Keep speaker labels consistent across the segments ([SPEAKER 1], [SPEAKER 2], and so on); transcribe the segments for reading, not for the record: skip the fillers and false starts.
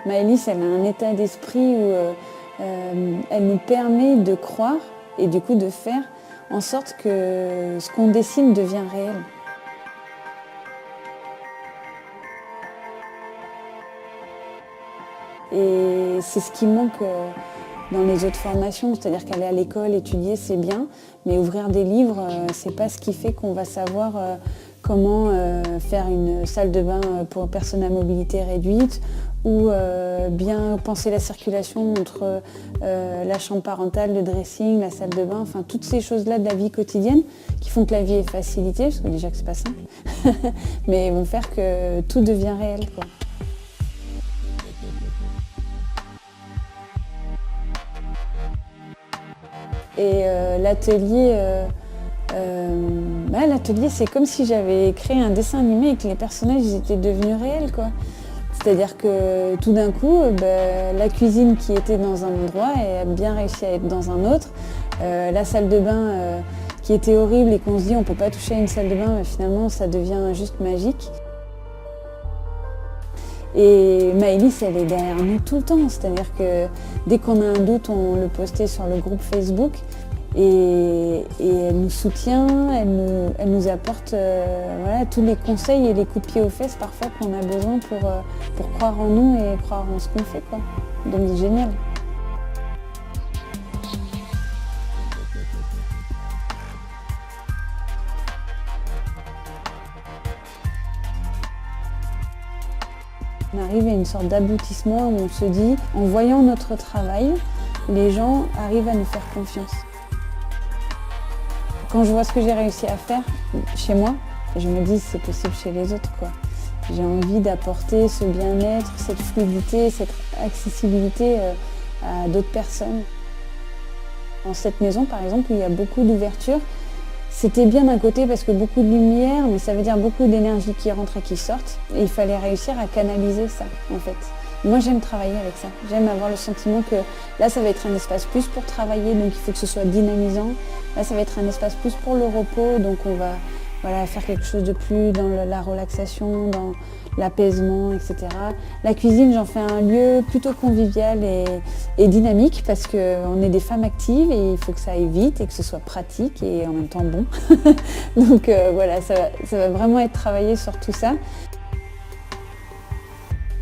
[SPEAKER 1] Maëlys, elle a un état d'esprit où elle nous permet de croire et du coup de faire en sorte que ce qu'on dessine devient réel. Et c'est ce qui manque dans les autres formations, c'est-à-dire qu'aller à l'école, étudier, c'est bien, mais ouvrir des livres, c'est pas ce qui fait qu'on va savoir comment faire une salle de bain pour personnes à mobilité réduite ou bien penser la circulation entre la chambre parentale, le dressing, la salle de bain, enfin toutes ces choses-là de la vie quotidienne qui font que la vie est facilitée, parce que déjà que c'est pas simple, mais vont faire que tout devient réel, quoi. Et l'atelier, c'est comme si j'avais créé un dessin animé et que les personnages ils étaient devenus réels, quoi. C'est-à-dire que tout d'un coup, la cuisine qui était dans un endroit a bien réussi à être dans un autre. La salle de bain qui était horrible et qu'on se dit on ne peut pas toucher à une salle de bain, mais finalement ça devient juste magique. Et Maëlys, elle est derrière nous tout le temps, c'est-à-dire que dès qu'on a un doute, on le postait sur le groupe Facebook et elle nous soutient, elle nous apporte voilà, tous les conseils et les coups de pied aux fesses parfois qu'on a besoin pour croire en nous et croire en ce qu'on fait, quoi. Donc c'est génial. On arrive à une sorte d'aboutissement où on se dit, en voyant notre travail, les gens arrivent à nous faire confiance. Quand je vois ce que j'ai réussi à faire chez moi, je me dis c'est possible chez les autres, quoi. J'ai envie d'apporter ce bien-être, cette fluidité, cette accessibilité à d'autres personnes. Dans cette maison, par exemple, où il y a beaucoup d'ouvertures, c'était bien d'un côté parce que beaucoup de lumière, mais ça veut dire beaucoup d'énergie qui rentre et qui sort. Et il fallait réussir à canaliser ça, en fait. Moi, j'aime travailler avec ça. J'aime avoir le sentiment que là, ça va être un espace plus pour travailler, donc il faut que ce soit dynamisant. Là, ça va être un espace plus pour le repos, donc on va faire quelque chose de plus dans la relaxation, dans l'apaisement, etc. La cuisine, j'en fais un lieu plutôt convivial et dynamique parce qu'on est des femmes actives et il faut que ça aille vite et que ce soit pratique et en même temps bon. Donc voilà, ça va vraiment être travaillé sur tout ça.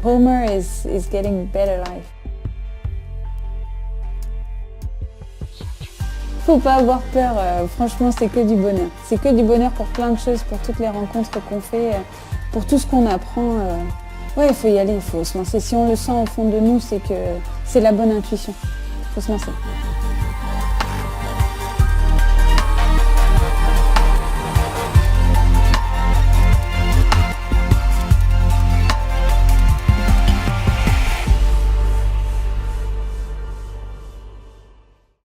[SPEAKER 1] Homer is getting better life. Faut pas avoir peur, franchement c'est que du bonheur. C'est que du bonheur pour plein de choses, pour toutes les rencontres qu'on fait, pour tout ce qu'on apprend. Ouais, il faut y aller, il faut se lancer. Si on le sent au fond de nous, c'est que c'est la bonne intuition. Il faut se lancer.